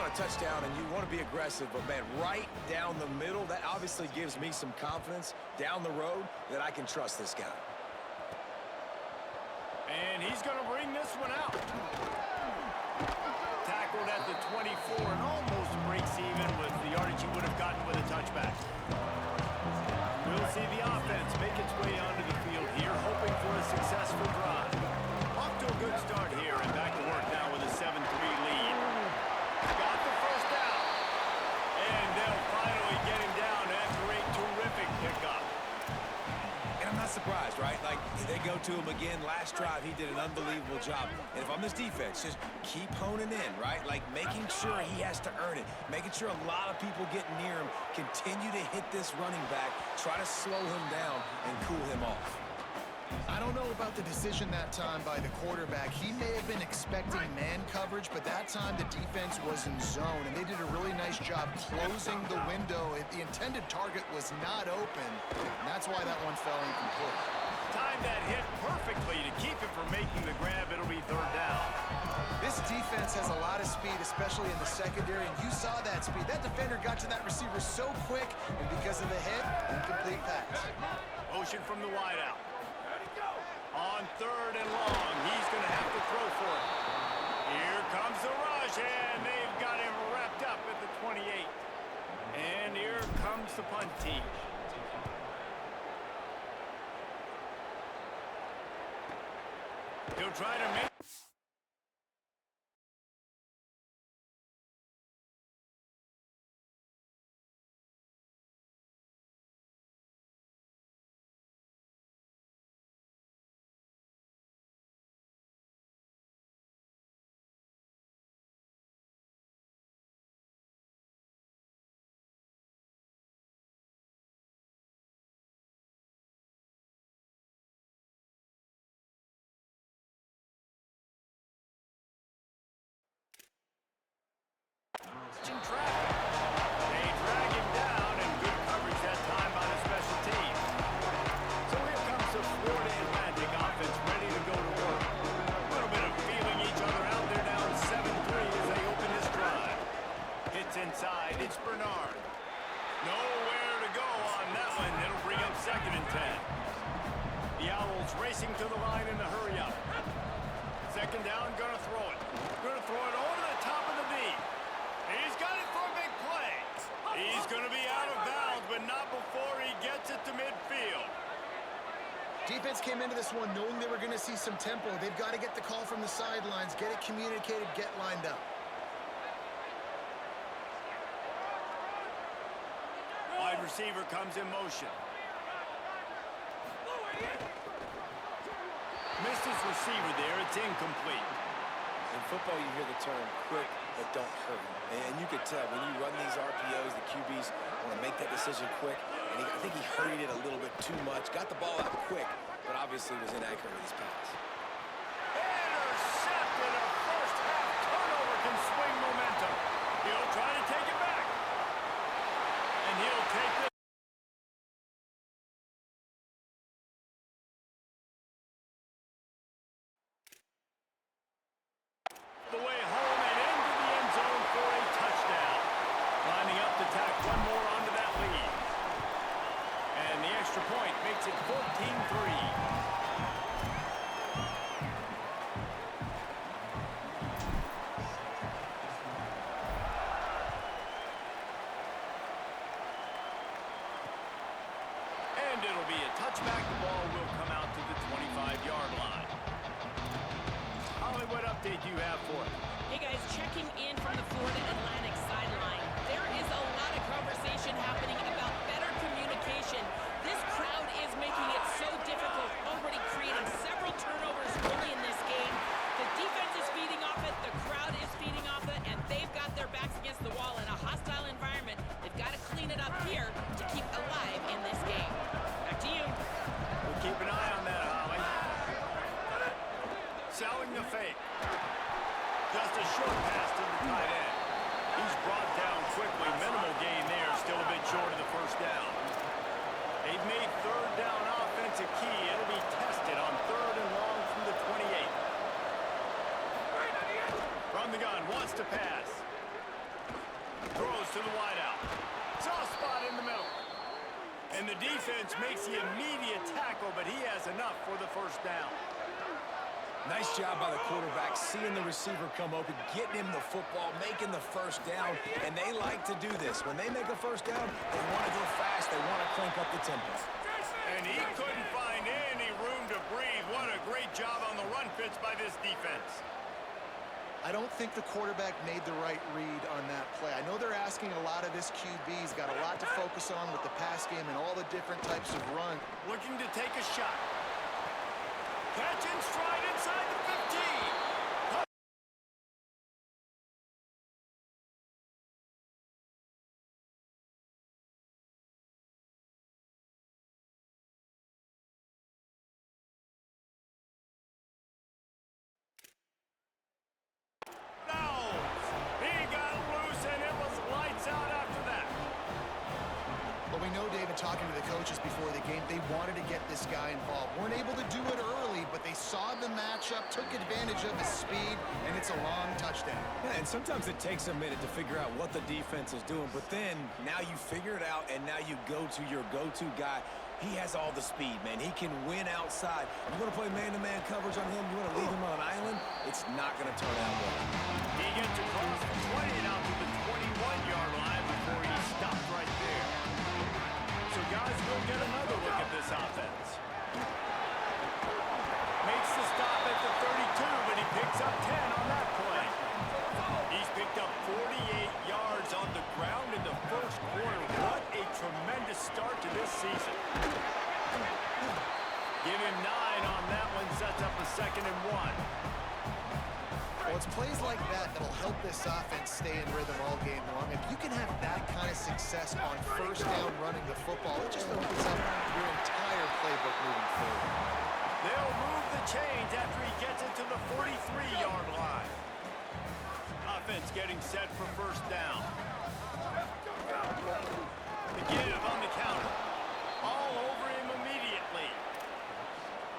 want a touchdown and you want to be aggressive, but, man, right down the middle, that obviously gives me some confidence down the road that I can trust this guy. And he's going to bring this one out. Tackled at the 24 and almost breaks even with the yardage he would have gotten with a touchback. We'll see the offense make its way onto the field here, hoping for a successful drive. Off to a good start here, and back to work now with a 7-3 lead. Got the first down. And they'll finally get him down after a terrific pickup. And I'm not surprised, right? Like, they go to him again. Last drive, he did an unbelievable job. And if I'm this defense, just keep honing in, right? Like, making sure he has to earn it. Making sure a lot of people get near him. Continue to hit this running back. Try to slow him down and cool him off. I don't know about the decision that time by the quarterback. He may have been expecting man coverage, but that time the defense was in zone, and they did a really nice job closing the window. The intended target was not open, and that's why that one fell incomplete. Timed that hit perfectly to keep it from making the grab. It'll be third down. This defense has a lot of speed, especially in the secondary, and you saw that speed. That defender got to that receiver so quick, and because of the hit, incomplete pass. Motion from the wideout. On third and long, he's going to have to throw for it. Here comes the rush, and they've got him wrapped up at the 28. And here comes the punt team. He'll try to make... in traffic. They drag him down, and good coverage that time by the special team. So here comes the FLA Atlantic offense ready to go to work. A little bit of feeling each other out. They're down 7-3 as they open this drive. Hits inside. It's Bernard. Nowhere to go on that one. It'll bring up 2nd and 10. The Owls racing to the line in the hurry-up. 2nd down, gonna throw it. Gonna throw it over the top of the knee. He's got it for a big play. He's going to be out of bounds, but not before he gets it to midfield. Defense came into this one knowing they were going to see some tempo. They've got to get the call from the sidelines, get it communicated, get lined up. Wide receiver comes in motion. Missed his receiver there. It's incomplete. In football, you hear the term quick, but don't hurry. And you could tell when you run these RPOs, the QBs want to make that decision quick. And I think he hurried it a little bit too much. Got the ball out quick, but obviously was inaccurate with his pass. Intercepted. A first-half turnover can swing momentum. He'll try to take it back. And he'll take it. The way home and into the end zone for a touchdown. Lining up to tack one more onto that lead. And the extra point makes it 14-3. And it'll be a touchback. The ball will come out to the 25-yard line. Holly, what update do you have for us? Hey guys, checking in from the Florida Atlantic sideline. There is a lot of conversation happening about better communication. This crowd is making it so difficult, already creating several turnovers early in this game. The defense is feeding off it, the crowd is feeding off it, and they've got their backs against the wall in a hostile environment. They've got to clean it up here to keep alive in this game. Back to you. We'll keep an eye on that, Holly. Selling the fake. Just a short pass to the tight end. He's brought down quickly. Minimal gain there. Still a bit short of the first down. They've made third down offense a key. It'll be tested on 3rd and long from the 28. From the gun. Wants to pass. And the defense makes the immediate tackle, but he has enough for the first down. Nice job by the quarterback, seeing the receiver come open, getting him the football, making the first down, and they like to do this. When they make a first down, they want to go fast, they want to crank up the tempo. And he couldn't find any room to breathe. What a great job on the run fits by this defense. I don't think the quarterback made the right read on that play. I know they're asking a lot of this QB. He's got a lot to focus on with the pass game and all the different types of run. Looking to take a shot. Catch in stride inside the 15. Talking to the coaches before the game, they wanted to get this guy involved. Weren't able to do it early, but they saw the matchup, took advantage of his speed, and it's a long touchdown. Yeah, and sometimes it takes a minute to figure out what the defense is doing, but then now you figure it out, and now you go to your go-to guy. He has all the speed, man. He can win outside. You want to play man-to-man coverage on him? You want to leave him on an island? It's not going to turn out well. He gets across the 20 and out to the 21-yard line before he stopped right there. So guys, we'll get another look at this offense. Makes the stop at the 32, but he picks up 10 on that play. He's picked up 48 yards on the ground in the first quarter. What a tremendous start to this season. Give him 9 on that one, sets up a 2nd and 1. Well, it's plays like that that'll help this offense stay in rhythm all game long. If you can have that kind of success on first down running the football, it just opens up your entire playbook moving forward. They'll move the chains after he gets it to the 43-yard line. Offense getting set for first down. The give on the counter. All over him immediately.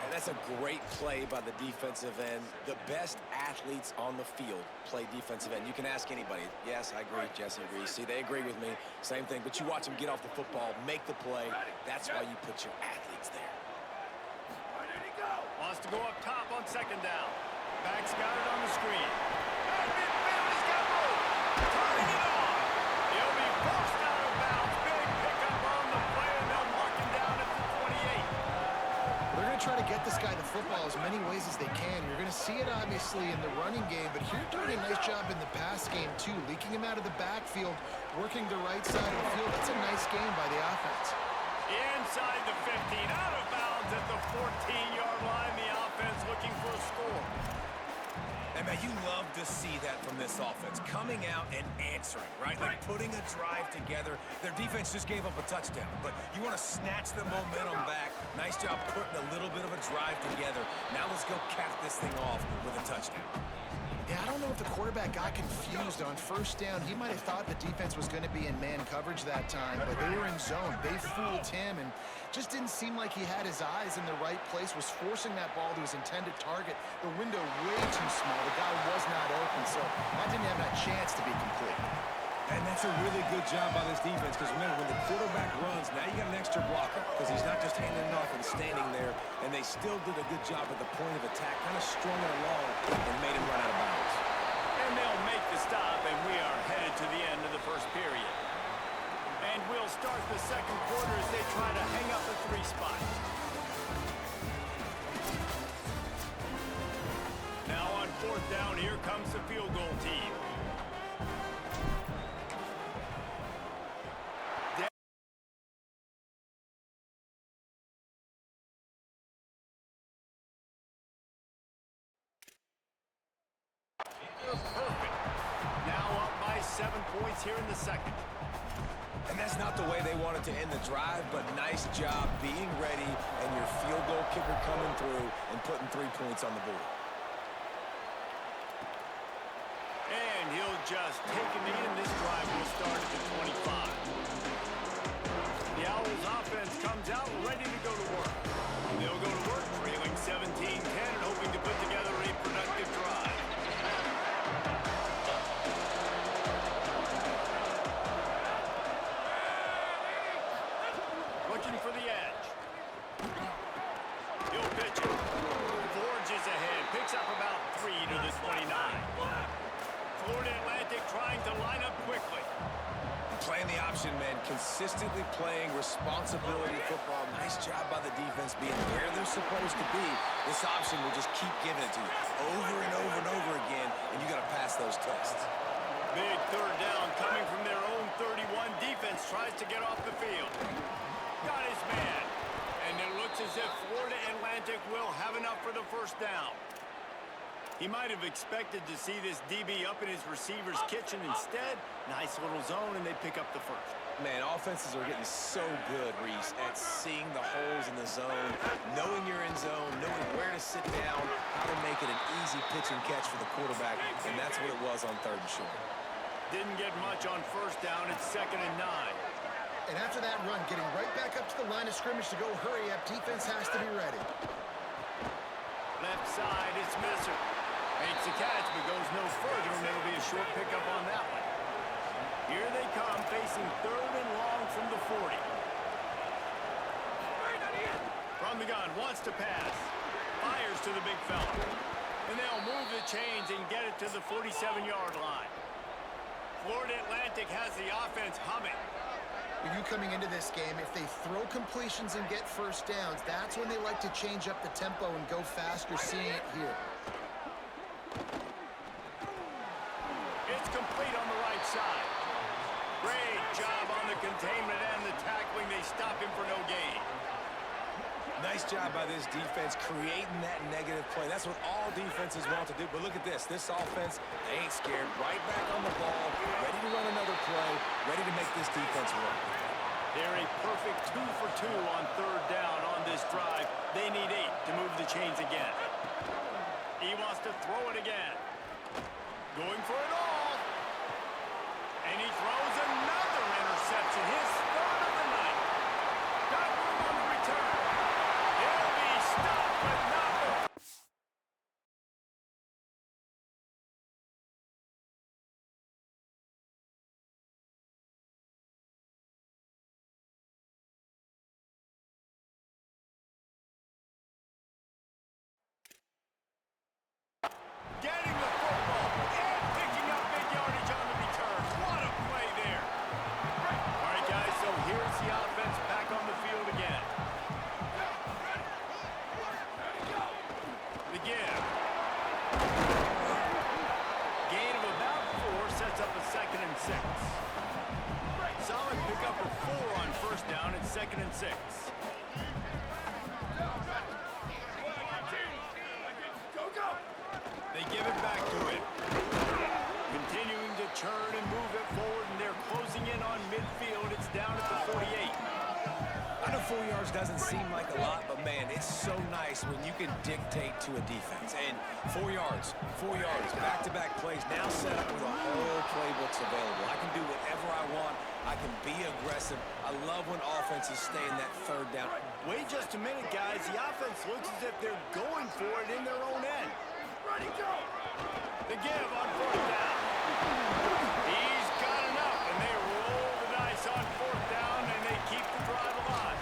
And that's a great play by the defensive end. The best athletes on the field play defensive end. You can ask anybody. Yes, I agree. Jesse agrees. See, they agree with me. Same thing. But you watch them get off the football, make the play. That's why you put your athletes there. Wants to go up top on 2nd down. Back's got it on the screen. And midfield, he's got room. Turning it on. He'll be forced out of bounds. Big pickup on the play, and they'll mark him down at the 28. They're going to try to get this guy the football as many ways as they can. You're going to see it, obviously, in the running game, but here doing a nice job in the pass game, too. Leaking him out of the backfield, working the right side of the field. That's a nice game by the offense. Inside the 15, out of bounds at the 14-yard line. The offense looking for a score. And, man, you love to see that from this offense. Coming out and answering, right? Like putting a drive together. Their defense just gave up a touchdown, but you want to snatch the momentum back. Nice job putting a little bit of a drive together. Now let's go cap this thing off with a touchdown. Yeah, I don't know if the quarterback got confused on first down. He might have thought the defense was going to be in man coverage that time, but they were in zone. They fooled him and just didn't seem like he had his eyes in the right place, was forcing that ball to his intended target. The window way too small. The guy was not open, so that didn't have that chance to be complete. And that's a really good job by this defense because, remember, when the quarterback runs, now you got an extra blocker because he's not just handing it off and standing there, and they still did a good job at the point of attack, kind of strung it along and made him run out of bounds. And they'll make the stop, and we are headed to the end of the first period. And we'll start the second quarter as they try to hang up the 3 spot. Now on 4th down, here comes the field goal team. Perfect. Now up by 7 points here in the second. And that's not the way they wanted to end the drive, but nice job being ready and your field goal kicker coming through and putting 3 points on the board. And he'll just take him in. This drive will start at the 25. The Owls offense comes out ready to go to work. They'll go to work trailing 17-10 and hoping to put together a productive drive. Looking for option, man. Consistently playing responsibility football. Nice job by the defense being where they're supposed to be. This option will just keep giving it to you over and over and over again, and you got to pass those tests. Big third down coming from their own 31. Defense tries to get off the field. Got his man. And it looks as if Florida Atlantic will have enough for the first down. He might have expected to see this DB up in his receiver's kitchen. Instead, nice little zone, and they pick up the first. Man, offenses are getting so good, Reese, at seeing the holes in the zone, knowing you're in zone, knowing where to sit down, how to make it an easy pitch and catch for the quarterback, and that's what it was on 3rd and short. Didn't get much on first down. It's 2nd and 9. And after that run, getting right back up to the line of scrimmage to go hurry up, defense has to be ready. Left side, it's Messer. Makes the catch, but goes no further, and it'll be a short pickup on that one. Here they come, facing 3rd and long from the 40. From the gun, wants to pass. Fires to the big fella. And they'll move the chains and get it to the 47-yard line. Florida Atlantic has the offense humming. With you coming into this game, if they throw completions and get first downs, that's when they like to change up the tempo and go faster, seeing it here. It's complete on the right side. Great job on the containment and the tackling. They stop him for no gain. Nice job by this defense creating that negative play. That's what all defenses want to do. But look at this. This offense ain't scared. Right back on the ball, ready to run another play, ready to make this defense work. They're a perfect 2 for 2 on 3rd down on this drive. They need 8 to move the chains again. He wants to throw it again. Going for it all. And he throws another interception. His 3rd of the night. Got room on the return. He'll be stopped, but not before. Getting the football and picking up big yardage on the return. What a play there. All right, guys, so here's the offense back on the field again. The give. Gain of about 4 sets up a 2nd and 6. Solid pickup of 4 on first down. It's 2nd and 6. They give it back to him. Continuing to churn and move it forward, and they're closing in on midfield. It's down at the 48. I know 4 yards doesn't seem like a lot, but man, it's so nice when you can dictate to a defense. And 4 yards, back-to-back plays now set up with a whole playbooks available. I can do whatever I want. I can be aggressive. I love when offenses stay in that 3rd down. Wait just a minute, guys. The offense looks as if they're going for it in their own end. Ready, go! The give on 4th down. He's got enough, and they roll the dice on 4th down, and they keep the drive alive.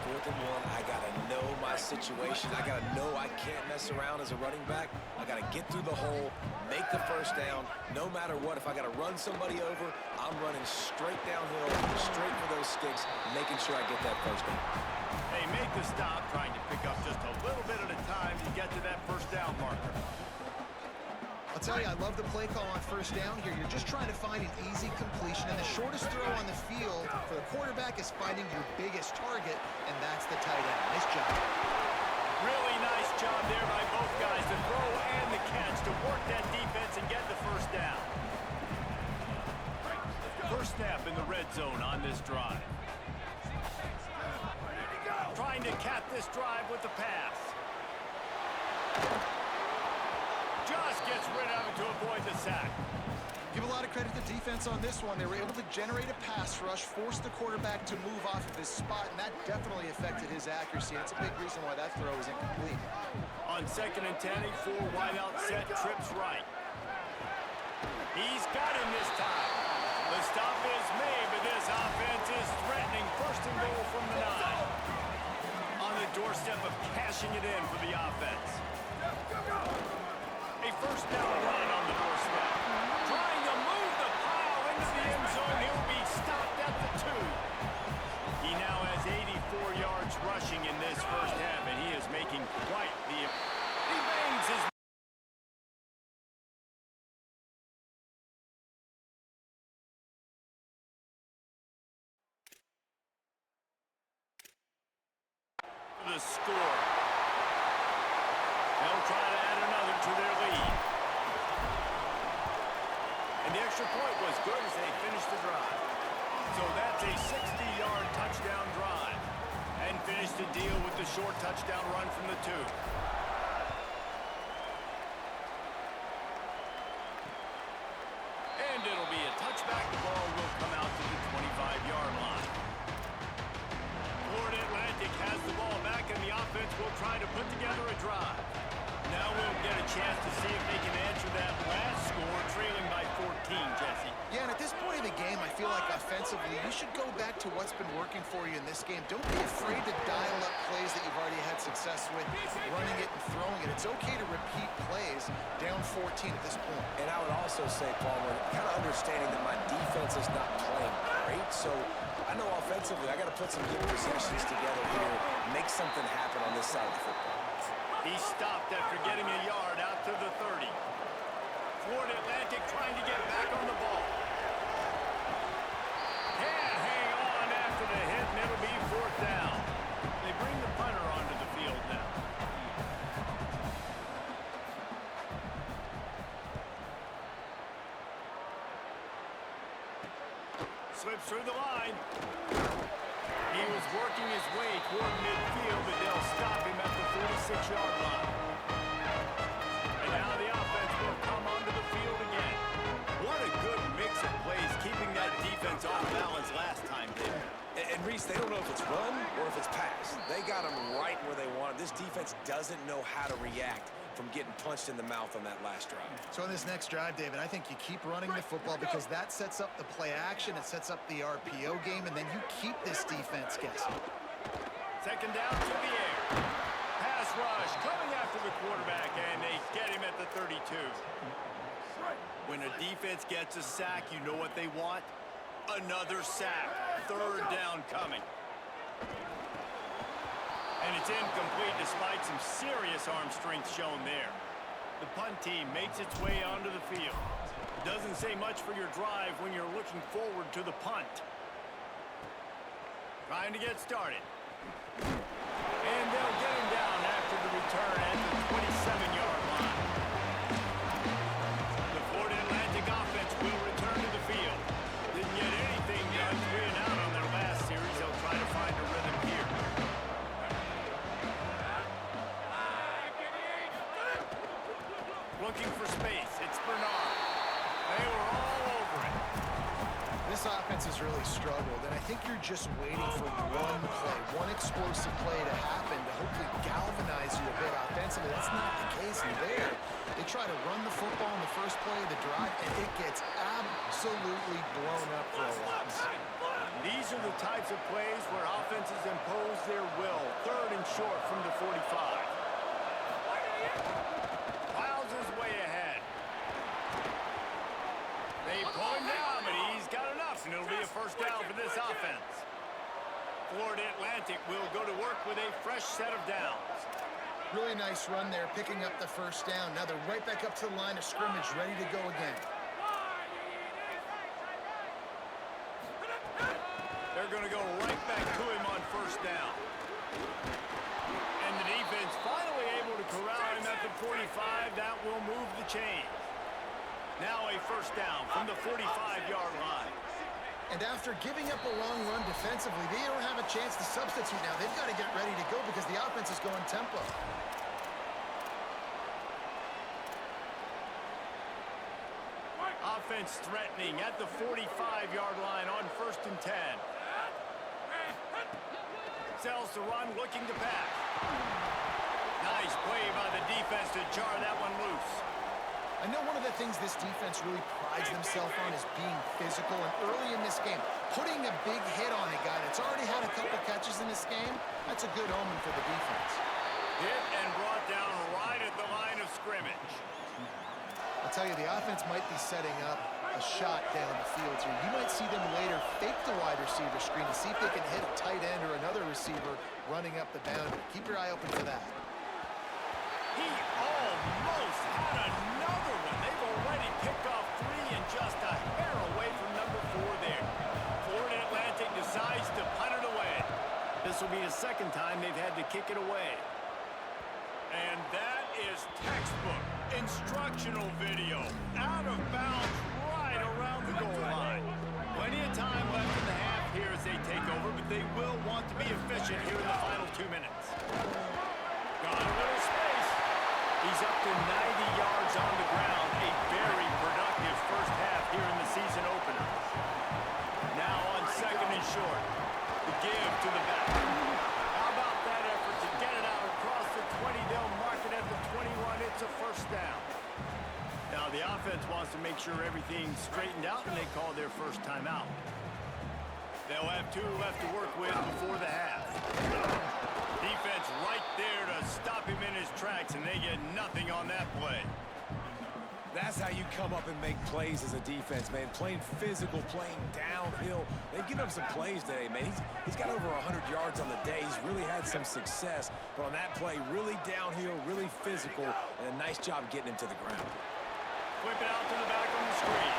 4th and 1, I got to know my situation. I got to know I can't mess around as a running back. I got to get through the hole, make the first down, no matter what. If I got to run somebody over, I'm running straight downhill, straight for those sticks, making sure I get that first down. They make the stop, trying to pick up just a little bit at a time to get to that first down marker. I'll tell you, I love the play call on first down here. You're just trying to find an easy completion, and the shortest throw on the field for the quarterback is finding your biggest target, and that's the tight end. Nice job. Really nice job there by both guys, the throw and the catch, to work that defense and get the first down. First snap in the red zone on this drive. Trying to cap this drive with the pass. Just gets rid of it to avoid the sack. Give a lot of credit to defense on this one. They were able to generate a pass rush, force the quarterback to move off of his spot, and that definitely affected his accuracy. That's a big reason why that throw was incomplete. On 2nd and 10, a 4 wideout set, trips right. He's got him this time. The stop is made, but this offense is threatening. 1st and goal from the 9. On the doorstep of cashing it in for the offense. A first down run on the doorstep. Trying to move the pile into the end zone. He'll be stopped at the 2. He now has 84 yards rushing in this first half, and he is making quite the... He bangs his... the score. They'll try to add another to their lead. And the extra point was good as they finished the drive. So that's a 60-yard touchdown drive. And finished the deal with the short touchdown run from the 2. And it'll be a touchback. The ball will come out to the 25-yard line. Florida Atlantic has the ball back, and the offense will try to put together a drive. Now we'll get a chance to see if they can answer that last score, trailing by 14, Jesse. Yeah, and at this point of the game, I feel like offensively, you should go back to what's been working for you in this game. Don't be afraid to dial up plays that you've already had success with, running it and throwing it. It's okay to repeat plays down 14 at this point. And I would also say, Palmer, kind of understanding that my defense is not playing great, so I know offensively I got to put some good possessions together here, make something happen on this side of the football. He stopped after getting a yard out to the 30. Florida Atlantic trying to get back on the ball. Can't hang on after the hit, and it'll be 4th down. They bring the punter onto the field now. Slips through the line. He was working his way toward midfield, but they'll stop him at the 46-yard line. And now the offense will come onto the field again. What a good mix of plays, keeping that defense off balance last time, David. And Reese, they don't know if it's run or if it's pass. They got them right where they want them. This defense doesn't know how to react from getting punched in the mouth on that last drive. So in this next drive, David, I think you keep running the football because that sets up the play action, it sets up the RPO game, and then you keep this defense guessing. 2nd down to the air. Pass rush coming after the quarterback, and they get him at the 32. When a defense gets a sack, you know what they want? Another sack. 3rd down coming. And it's incomplete despite some serious arm strength shown there. The punt team makes its way onto the field. Doesn't say much for your drive when you're looking forward to the punt. Trying to get started. And they'll get him down after the return at the 27-yard line. The Florida Atlantic offense will return to the field. Didn't get anything done 3 and out on their last series. They'll try to find a rhythm here. Looking for space. It's Bernard. They were all over it. This offense has really struggled, and I think you're just waiting for one play, one explosive play to happen to hopefully galvanize you a bit offensively. That's not the case in there. They try to run the football in the first play of the drive, and it gets absolutely blown up for a loss. These are the types of plays where offenses impose their will. 3rd and short from the 45. Piles his way ahead. They pull him down, but he's got enough, and it'll be a 1st down for this offense. Florida Atlantic will go to work with a fresh set of downs. Really nice run there, picking up the 1st down. Now they're right back up to the line of scrimmage, ready to go again. They're going to go right back to him on 1st down. And the defense finally able to corral him at the 45. That will move the chains. Now a 1st down from the 45-yard line. And after giving up a long run defensively, they don't have a chance to substitute now. They've got to get ready to go because the offense is going tempo. Offense threatening at the 45-yard line on 1st and 10. Sells the run, looking to pass. Nice play by the defense to jar that one loose. I know one of the things this defense really prides themselves on is being physical, and early in this game, putting a big hit on a guy that's already had a couple catches in this game, that's a good omen for the defense. Hit and brought down right at the line of scrimmage. I'll tell you, the offense might be setting up a shot down the field here. You might see them later fake the wide receiver screen to see if they can hit a tight end or another receiver running up the boundary. Keep your eye open for that. He almost had another one. They've already picked off 3 and just a hair away from number 4 there. Florida Atlantic decides to punt it away. This will be the second time they've had to kick it away. And that is textbook instructional video. Out of bounds right around the goal line. Plenty of time left in the half here as they take over, but they will want to be efficient here in the final 2 minutes. Got a little space. He's up to 90 yards on the ground. A very productive first half here in the season opener. Now on second and short. The give to the back. How about that effort to get it out across the 20? They'll mark it at the 21. It's a first down. Now the offense wants to make sure everything's straightened out, and they call their first timeout. They'll have 2 left to work with before the half. Defense right there to stop him in his tracks, and they get nothing on that play. That's how you come up and make plays as a defense, man. Playing physical, playing downhill. They've given up some plays today, man. He's got over 100 yards on the day. He's really had some success. But on that play, really downhill, really physical, and a nice job getting him to the ground. Whip it out to the back on the screen.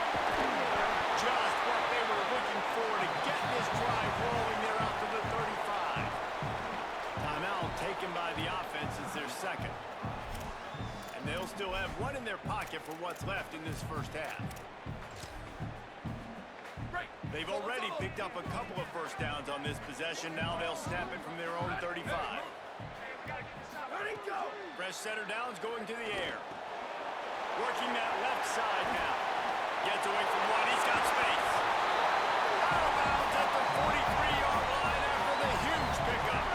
Just what they were looking for to get this drive rolling there out to the 35. Timeout taken by the offense as their second. And they'll still have 1 in their pocket for what's left in this first half. They've already picked up a couple of first downs on this possession. Now they'll snap it from their own 35. Fresh setter downs going to the air. Working that left side now. Gets away from 1. He's got space. Out of bounds at the 43-yard line after the huge pickup.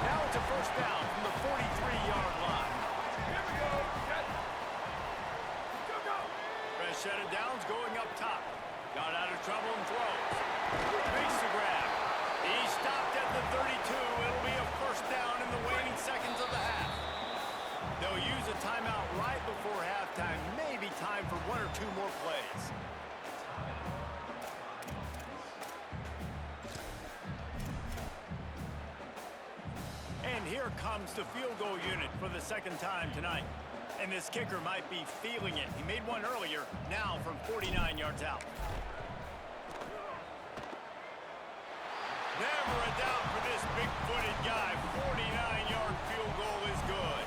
Now it's a first down from the 43-yard line. Fresh set of downs going up top. Got out of trouble and throws. Makes the grab. He stopped at the 32. It'll be a first down in the waning seconds of the half. They'll use a timeout right before halftime. Maybe time for 1 or 2 more plays. And here comes the field goal unit for the second time tonight. And this kicker might be feeling it. He made one earlier, now from 49 yards out. Never a doubt for this big-footed guy. 49-yard field goal is good.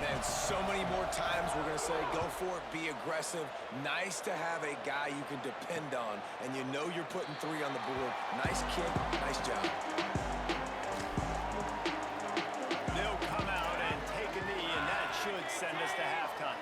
And so many more times we're going to say, go for it, be aggressive. Nice to have a guy you can depend on, and you know you're putting 3 on the board. Nice kick, nice job. They'll come out and take a knee, and that should send us to halftime.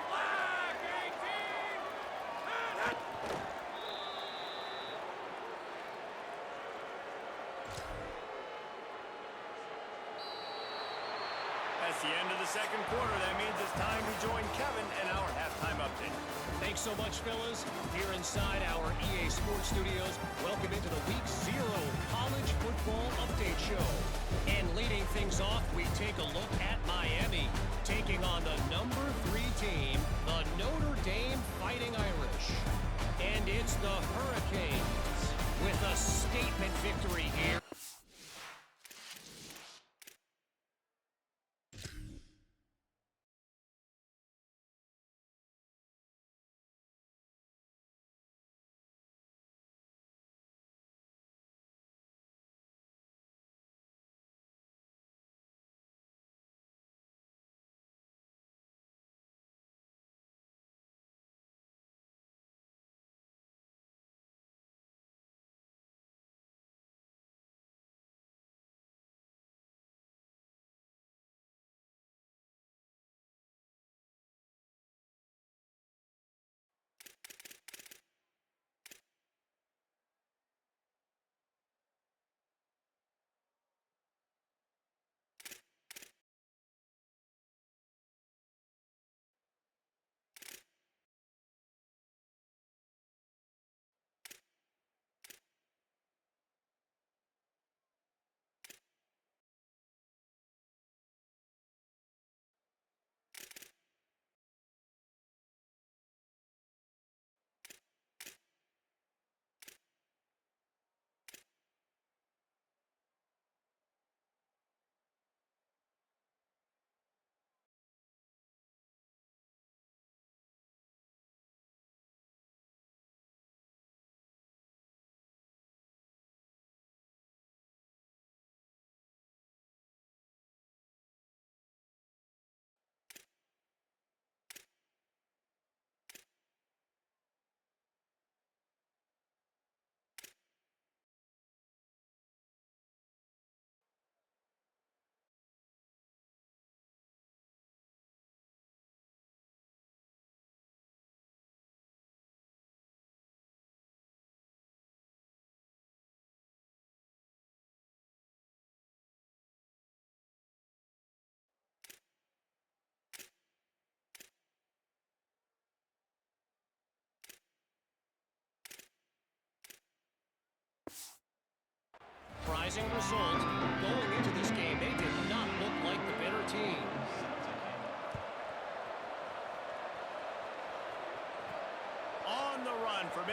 That's the end of the second quarter. That means it's time to join Kevin and our halftime update. Thanks so much, fellas. Here inside our EA Sports Studios, welcome into the Week 0 College Football Update Show. And leading things off, we take a look at Miami, taking on the number 3 team, the Notre Dame Fighting Irish. And it's the Hurricanes with a statement victory here.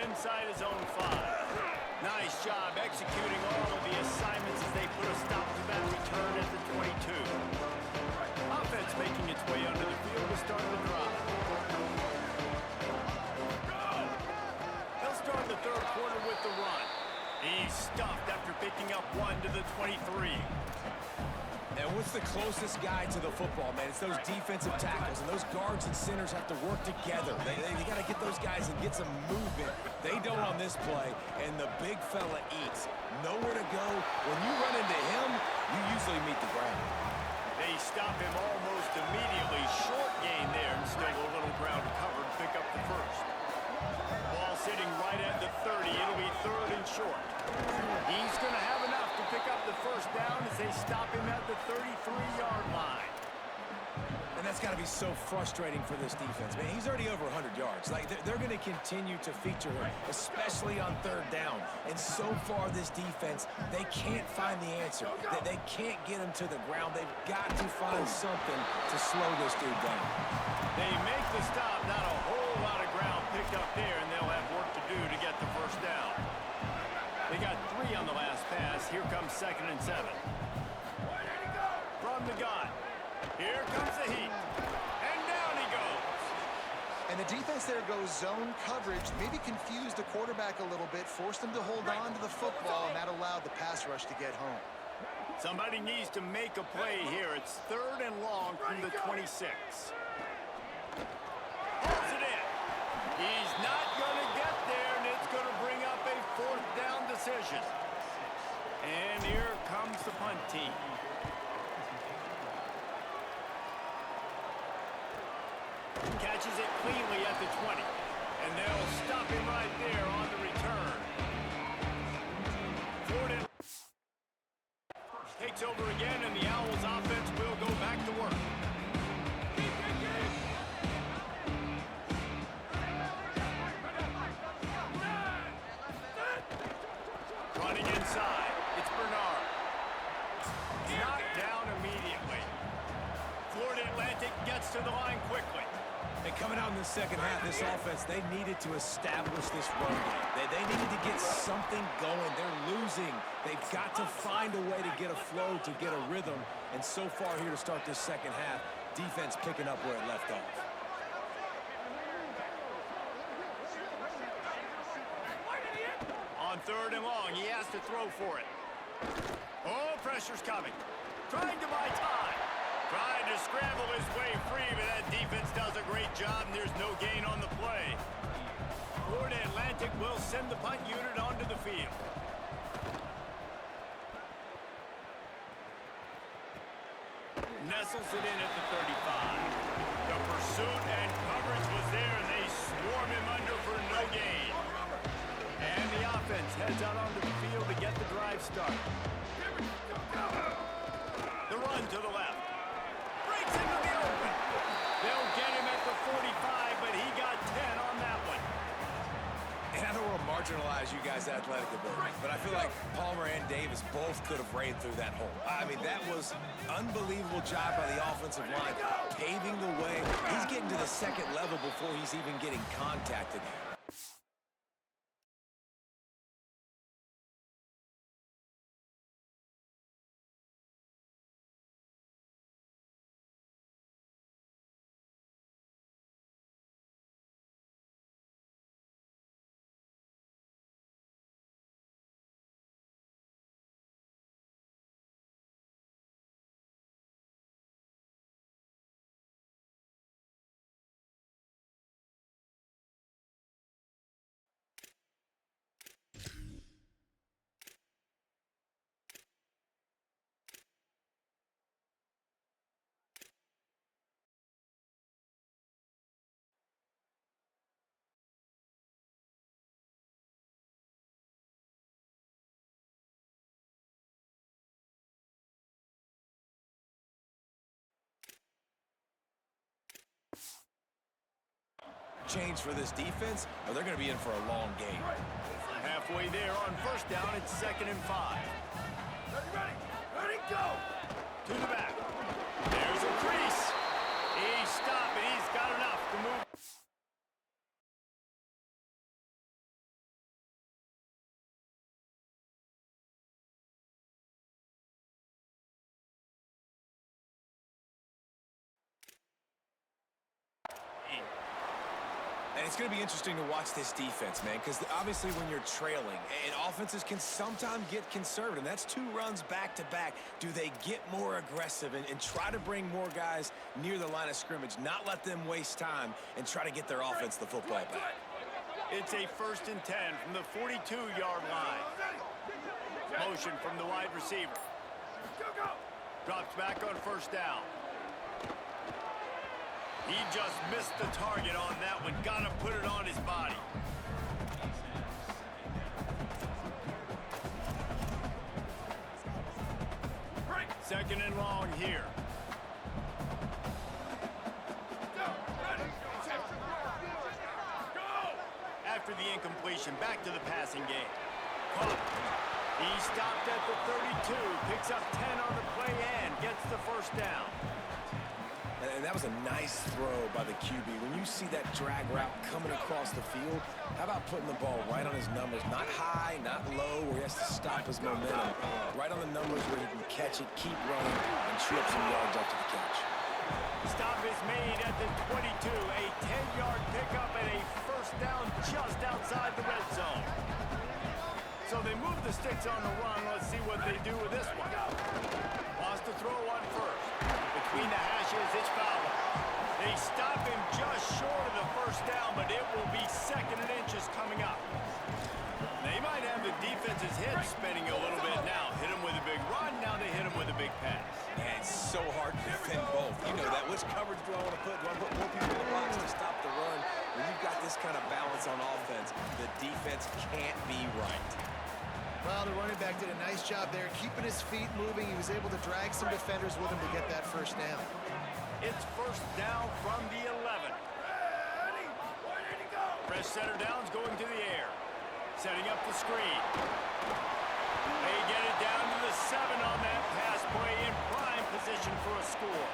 inside his own 5. Nice job executing all of the assignments as they put a stop to that return at the 22. Offense making its way onto the field to start the drive. They'll start the third quarter with the run. He's stuffed after picking up 1 to the 23. And what's the closest guy to the football, man? It's those defensive tackles, and those guards and centers have to work together. They got to get those guys and get some movement. They don't on this play, and the big fella eats. Nowhere to go. When you run into him, you usually meet the ground. They stop him almost immediately. Short gain there, and still a little ground covered. Pick up the first. Ball sitting right at the 30. It'll be 3rd and short. He's going to have enough to pick up the first down as they stop him at the 33-yard line. And that's got to be so frustrating for this defense, man. He's already over 100 yards. Like, they're going to continue to feature him, especially on 3rd down. And so far, this defense, they can't find the answer. They can't get him to the ground. They've got to find something to slow this dude down. They make the stop. Not a whole lot of ground picked up there, and they'll have work to do to get the first down. They got 3 on the last pass. Here comes 2nd and 7. From the gun. Here comes the heat. And down he goes. And the defense there goes zone coverage, maybe confused the quarterback a little bit, forced him to hold on to the football, and that allowed the pass rush to get home. Somebody needs to make a play here. It's 3rd and long from the 26. Holds it in. He's not going to get there, and it's going to bring up a 4th down decision. And here comes the punt team. Catches it cleanly at the 20. And they'll stop him right there on the return. Jordan takes over again, and the Owls offense will go back to work. Running inside, it's Bernard. Knocked down immediately. Florida Atlantic gets to the line quickly. And coming out in the second half, this offense, they needed to establish this run game. They needed to get something going. They're losing. They've got to find a way to get a flow, to get a rhythm. And so far here to start this second half, defense picking up where it left off. On 3rd and long, he has to throw for it. Oh, pressure's coming. Trying to buy time. Trying to scramble his way free, but that defense does a great job, and there's no gain on the play. Florida Atlantic will send the punt unit onto the field. Nestles it in at the 35. The pursuit and coverage was there, and they swarm him under for no gain. And the offense heads out onto the field to get the drive started. The run to the left. Breaks into the open. They'll get him at the 45, but he got 10 on that one. And I don't want to marginalize you guys athletic a bit, but I feel like Palmer and Davis both could have ran through that hole. I mean, that was unbelievable job by the offensive line, paving the way. He's getting to the second level before he's even getting contacted. Change for this defense, or they're going to be in for a long game. Halfway there on 1st down, it's 2nd and 5. Ready, go! To the back. There's a crease. He's stopped, and he's got enough to move. And it's going to be interesting to watch this defense, man, because obviously when you're trailing, and offenses can sometimes get conservative. That's 2 runs back-to-back. Do they get more aggressive and try to bring more guys near the line of scrimmage, not let them waste time, and try to get their offense the football back? It's a 1st and 10 from the 42-yard line. Motion from the wide receiver. Drops back on 1st down. He just missed the target on that one. Got to put it on his body. Second and long here. After the incompletion, back to the passing game. Caught. He stopped at the 32, picks up 10 on the play and gets the 1st down. And that was a nice throw by the QB. When you see that drag route coming across the field, how about putting the ball right on his numbers? Not high, not low, where he has to stop his momentum. Right on the numbers where he can catch it, keep running, and chew up some yards after the catch. Stop is made at the 22. A 10-yard pickup and a 1st down just outside the red zone. So they move the sticks on the run. Let's see what they do with this one. Wants to throw one first. Between the hashes, it's Fowler. They stop him just short of the 1st down, but it will be 2nd and inches coming up. They might have the defense's head spinning a little bit now. Hit him with a big run, now they hit him with a big pass. Man, it's so hard to defend both. You know that. Which coverage do I want to put? Do I put more people in the box to stop the run? When you've got this kind of balance on offense, the defense can't be right. Well, the running back did a nice job there, keeping his feet moving. He was able to drag some defenders with him to get that 1st down. It's 1st down from the 11. Fresh center downs going to the air. Setting up the screen. They get it down to the 7 on that pass play in prime position for a score.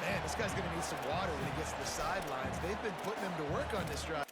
Man, this guy's going to need some water when he gets to the sidelines. They've been putting him to work on this drive.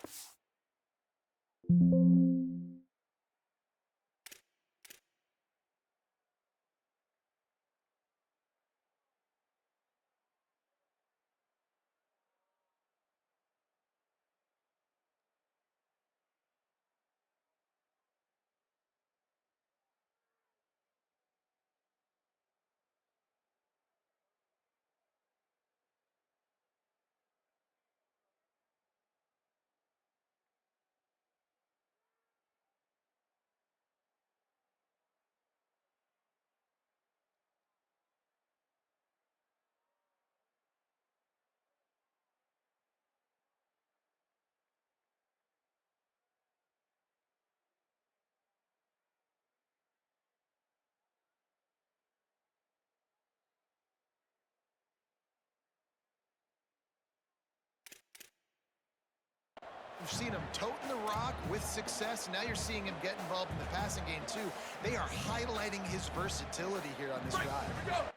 You've seen him toting the rock with success, and now you're seeing him get involved in the passing game too. They are highlighting his versatility here on this drive.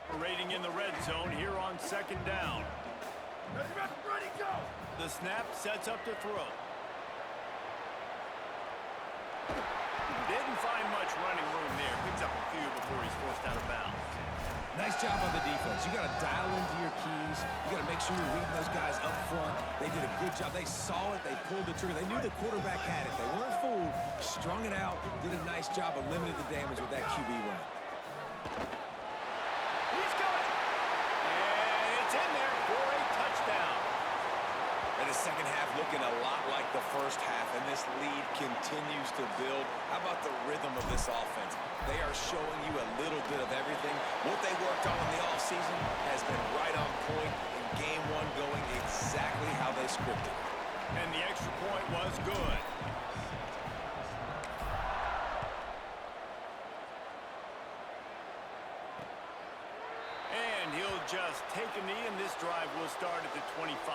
Operating in the red zone here on 2nd down. Ready, go! The snap sets up to throw. Didn't find much running room there. Picks up a few before he's forced out of bounds. Nice job on the defense. You got to dial into your keys. You got to make sure you're reading those guys up front. They did a good job. They saw it. They pulled the trigger. They knew the quarterback had it. They weren't fooled. Strung it out. Did a nice job of limiting the damage with that QB run. He's got it. And it's in there for a touchdown. And the second half looking a lot like the first half, and this lead continues to build. How about the rhythm of this offense? They are showing you a little bit of everything. What they worked on in the offseason has been right on point, and game one going exactly how they scripted. And the extra point was good. And he'll just take a knee, and this drive will start at the 25.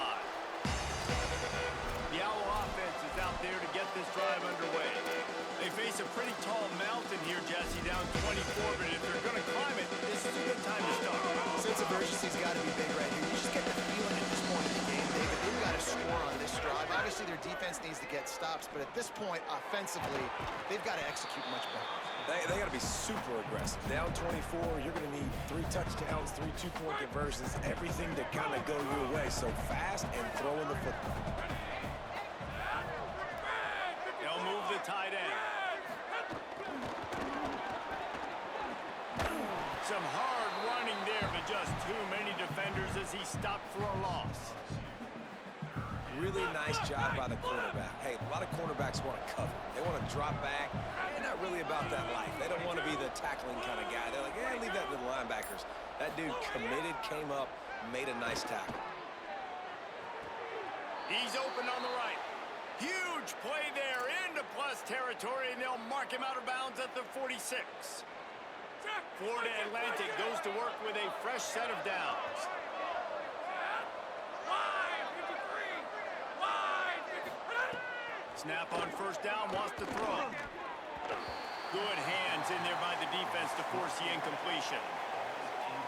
The Owl offense is out face a pretty tall mountain here, Jesse, down 24, but if they're going to climb it, this is a good time to start. Sense of urgency's got to be big right here. You just get the feeling at this point in the game, David, they've got to score on this drive. Obviously, their defense needs to get stops, but at this point, offensively, they've got to execute much better. They got to be super aggressive. Down 24, you're going to need 3 touchdowns, 3 two-point conversions, everything to kind of go your way. So fast and throwing the football. They'll move the tight end. Some hard running there, but just too many defenders as he stopped for a loss. Really nice job by the quarterback. Hey, a lot of quarterbacks want to cover. They want to drop back. They're not really about that life. They don't want to be the tackling kind of guy. They're like, yeah, leave that to the linebackers. That dude committed, came up, made a nice tackle. He's open on the right. Huge play there into plus territory, and they'll mark him out of bounds at the 46. Florida Atlantic goes to work with a fresh set of downs. Snap on first down, wants to throw. Good hands in there by the defense to force the incompletion.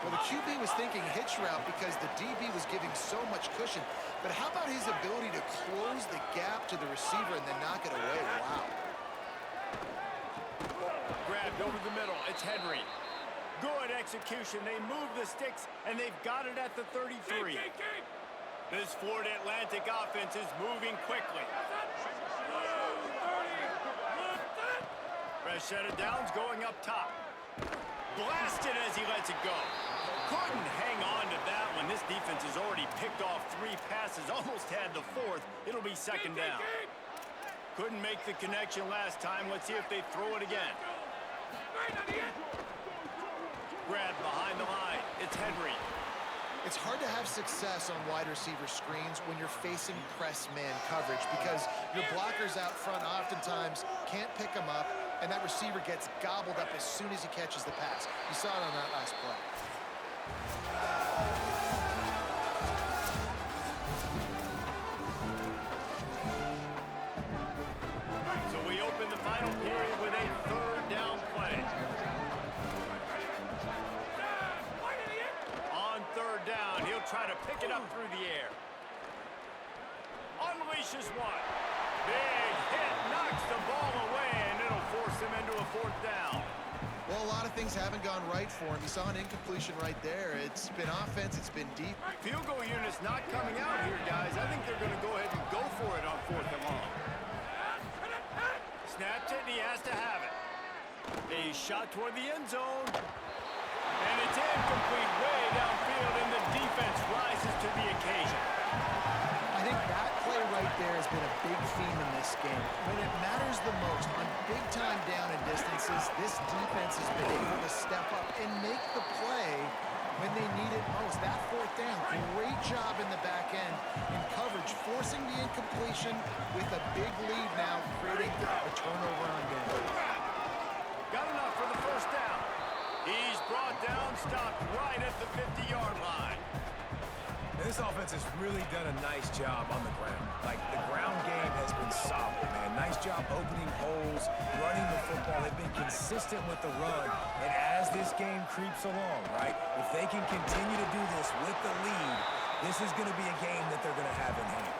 Well, the QB was thinking hitch route because the DB was giving so much cushion. But how about his ability to close the gap to the receiver and then knock it away? Wow. Grabbed over the middle. It's Henry. Good execution. They move the sticks, and they've got it at the 33. This Florida Atlantic offense is moving quickly. Fresh set of downs going up top. Blasted as he lets it go. Couldn't hang on to that one. This defense has already picked off 3 passes, almost had the 4th. It'll be second down. Couldn't make the connection last time. Let's see if they throw it again. Grabbed behind the line. It's Henry. It's hard to have success on wide receiver screens when you're facing press man coverage because your blockers out front oftentimes can't pick them up, and that receiver gets gobbled up as soon as he catches the pass. You saw it on that last play. So we open the final period with a 3rd down play. On 3rd down, he'll try to pick it up through the air. Unleashes one. Big hit, knocks the ball away, and it'll force him into a 4th down. Well, a lot of things haven't gone right for him. You saw an incompletion right there. It's been offense, it's been deep. Field goal unit's not coming out here, guys. I think they're going to go ahead and go for it on 4th and long. Snapped it, and he has to have it. A shot toward the end zone. And it's incomplete way downfield, and the defense rises to the occasion. I think that play right there has been a big theme in this game. When it matters the most, on big-time down and distances, this defense has been able to step up and make the play when they need it most. That 4th down, great job in the back end in coverage, forcing the incompletion with a big lead now, creating a turnover on game. Got enough for the 1st down. He's brought down, stopped right at the 50-yard line. This offense has really done a nice job on the ground. Like, the ground game has been solid, man. Nice job opening holes, running the football. They've been consistent with the run. And as this game creeps along, right, if they can continue to do this with the lead, this is going to be a game that they're going to have in hand.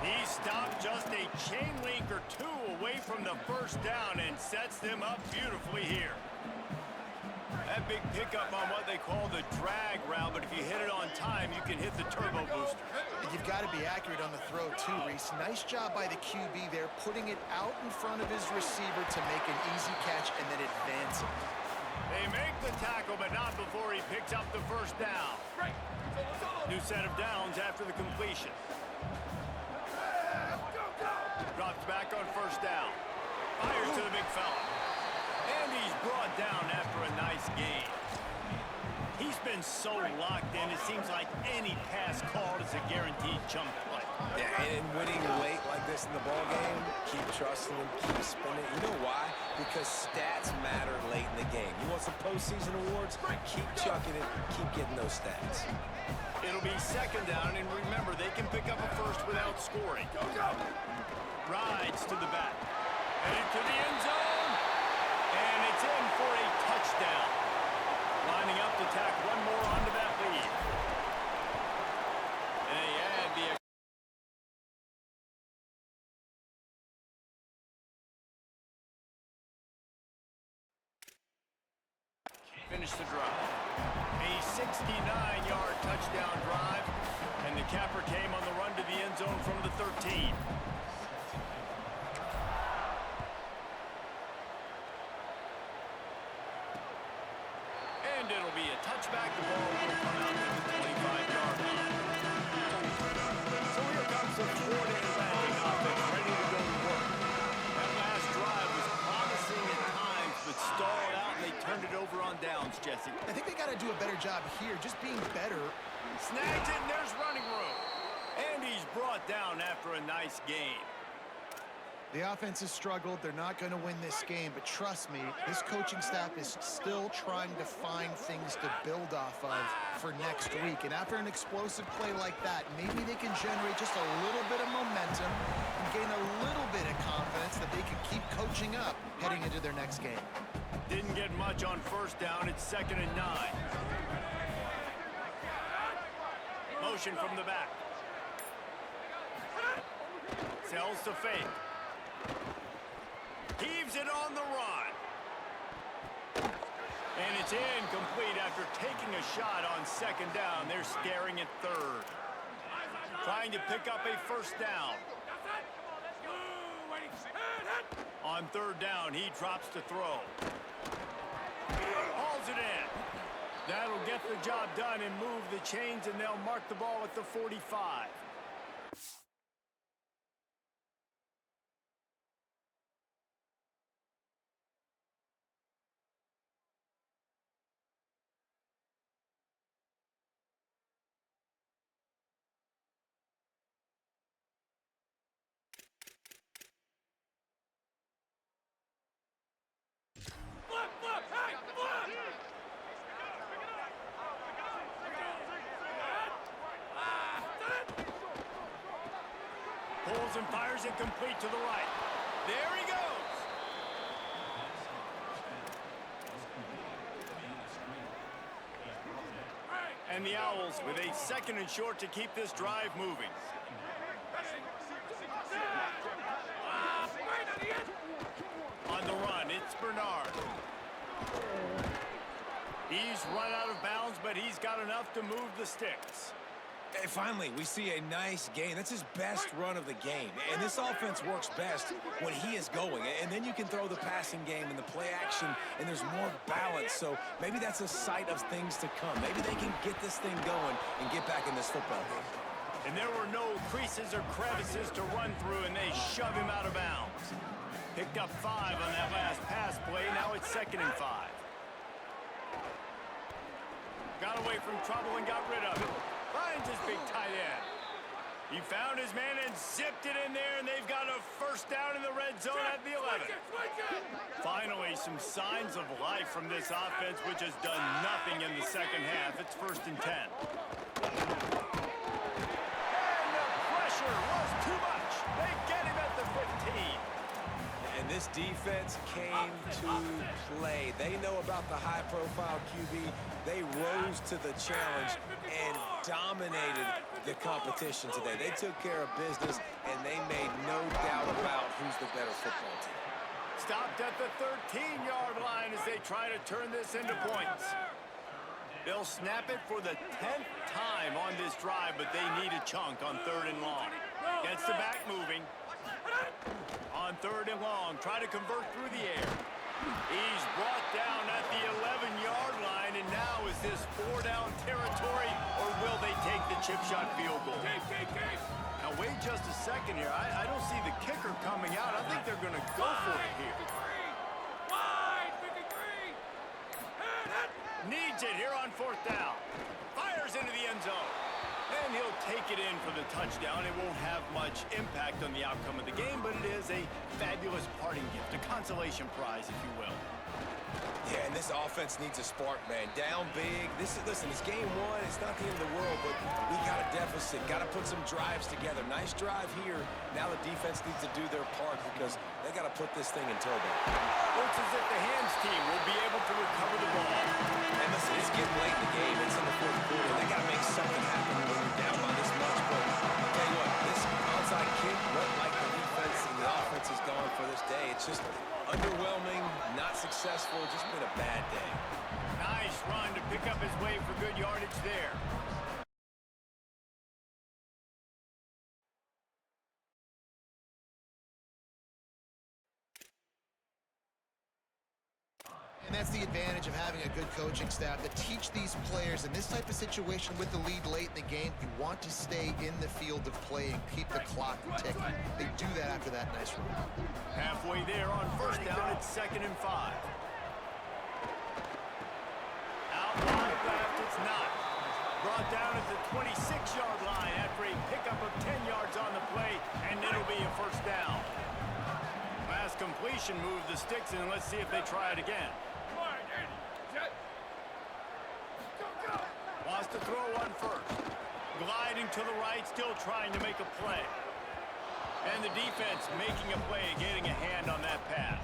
He stopped just a chain link or 2 away from the 1st down and sets them up beautifully here. That big pickup on what they call the drag route, but if you hit it on time, you can hit the turbo booster. You've got to be accurate on the throw, too, Reese. Nice job by the QB there, putting it out in front of his receiver to make an easy catch and then advance it. They make the tackle, but not before he picks up the 1st down. New set of downs after the completion. Drops back on 1st down. Fires to the big fella. And he's brought down after a nice gain. He's been so locked in, it seems like any pass called is a guaranteed jump play. Yeah, and winning late like this in the ball game, keep trusting him, keep spinning. You know why? Because stats matter late in the game. You want some postseason awards? Keep chucking it, keep getting those stats. It'll be 2nd down, and remember, they can pick up a 1st without scoring. Rides to the back. Headed to the end zone. And it's in for a touchdown. Lining up to tack one more onto that lead. And they add the finish the drive. A 69-yard touchdown drive, and the capper came on the run to the end zone from the 13. And it'll be a touchback. The ball will come out to the 25-yard line. So here comes the Florida Atlantic offense, ready to go to work. That last drive was promising at times, but stalled out, and they turned it over on downs, Jesse. I think they got to do a better job here, just being better. Snags it, and there's running room. And he's brought down after a nice gain. The offense has struggled. They're not going to win this game, but trust me, this coaching staff is still trying to find things to build off of for next week. And after an explosive play like that, maybe they can generate just a little bit of momentum and gain a little bit of confidence that they can keep coaching up heading into their next game. Didn't get much on first down. It's 2nd and 9. Motion from the back. Sells to fake. Heaves it on the run. And it's incomplete after taking a shot on 2nd down. They're scaring at 3rd. Trying to pick up a first down. On 3rd down, he drops to throw. Hauls it in. That'll get the job done and move the chains, and they'll mark the ball at the 45. Pulls and fires it complete to the right. There he goes. And the Owls with a 2nd and short to keep this drive moving. On the run, it's Bernard. He's run out of bounds, but he's got enough to move the sticks. Hey, finally, we see a nice gain. That's his best run of the game. And this offense works best when he is going. And then you can throw the passing game and the play action, and there's more balance. So maybe that's a sight of things to come. Maybe they can get this thing going and get back in this football game. And there were no creases or crevices to run through, and they shove him out of bounds. Picked up 5 on that last pass play. Now it's 2nd and 5. Got away from trouble and got rid of it. Finds his big tight end. He found his man and zipped it in there, and they've got a first down in the red zone at the 11. Finally, some signs of life from this offense, which has done nothing in the second half. It's 1st and 10. And the pressure was too much. They get him at the 15. And this defense came to play. They know about the high-profile QB. They rose to the challenge and dominated the competition today. They took care of business, and they made no doubt about who's the better football team. Stopped at the 13-yard line as they try to turn this into points. They'll snap it for the 10th time on this drive, but they need a chunk on 3rd and long. Gets the back moving. On 3rd and long, try to convert through the air. He's brought down at the 11-yard line, and now is this 4-down territory, or will they take the chip shot field goal? Now wait just a second here. I don't see the kicker coming out. I think they're going to go for it here. Needs it here on 4th down. Fires into the end zone. And he'll take it in for the touchdown. It won't have much impact on the outcome of the game, but it is a fabulous parting gift, a consolation prize, if you will. Yeah, and this offense needs a spark, man. Down big. Listen, it's game one. It's not the end of the world, but we got a deficit. Got to put some drives together. Nice drive here. Now the defense needs to do their part because they got to put this thing in turbo. Looks as if the hands team will be able to recover the ball. And listen, it's getting late in the game. It's in the fourth quarter. They got to make something happen when you're down by this much. But I'll tell you what, this onside kick looked like the defense and the offense is gone for this day. It's just underwhelming, not successful, just been a bad day. Nice run to pick up his way for good yardage there. And that's the advantage of having a good coaching staff to teach these players in this type of situation with the lead late in the game. You want to stay in the field of play and keep the clock ticking. They do that after that nice run. Halfway there on first down, it's 2nd and 5. Out wide left, it's not. Brought down at the 26-yard line after a pickup of 10 yards on the play, and it'll be a first down. Last completion moved the sticks, and let's see if they try it again. Wants to throw one first. Gliding to the right, still trying to make a play. And the defense making a play, getting a hand on that pass.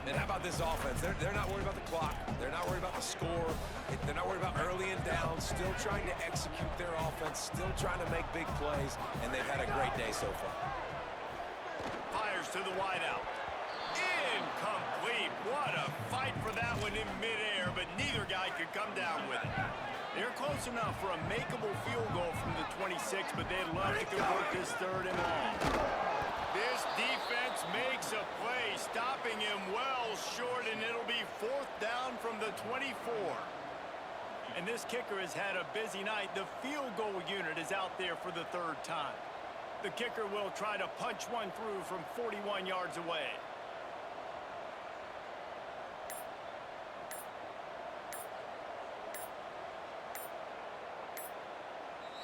And how about this offense? They're not worried about the clock. They're not worried about the score. They're not worried about early and down. Still trying to execute their offense. Still trying to make big plays. And they've had a great day so far. Fires to the wideout. Incomplete. What a fight for that one in midair, but neither guy could come down with it. They're close enough for a makeable field goal from the 26, but they'd love to convert this 3rd and long. This defense makes a play, stopping him well short, and it'll be 4th down from the 24. And this kicker has had a busy night. The field goal unit is out there for the 3rd time. The kicker will try to punch one through from 41 yards away.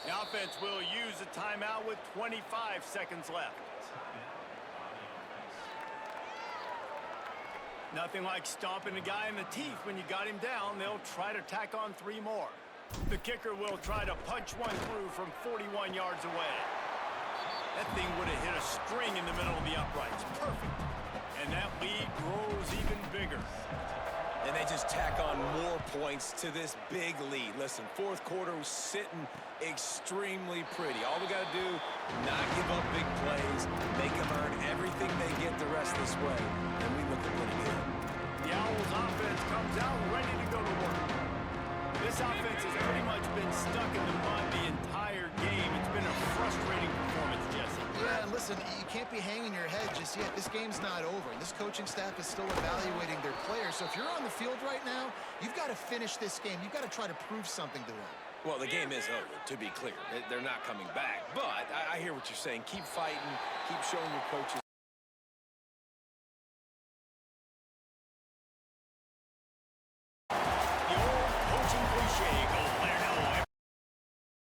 The offense will use a timeout with 25 seconds left. Nothing like stomping a guy in the teeth when you got him down. They'll try to tack on 3 more. The kicker will try to punch one through from 41 yards away. That thing would have hit a string in the middle of the uprights. Perfect. And that lead grows even bigger. And they just tack on more points to this big lead. Listen, 4th quarter was sitting extremely pretty. All we got to do, not give up big plays, make them earn everything they get the rest this way, and we look pretty good. The Owls offense comes out ready to go to work. This offense has pretty much been stuck in the mud the entire game. It's been a frustrating performance, Jesse. Yeah, and listen, you can't be hanging your head just yet. This game's not over, and this coaching staff is still evaluating their players. So if you're on the field right now, you've got to finish this game. You've got to try to prove something to them. Well, the game is over, to be clear. They're not coming back. But I hear what you're saying. Keep fighting. Keep showing your coaches. The old coaching cliche, go Larry.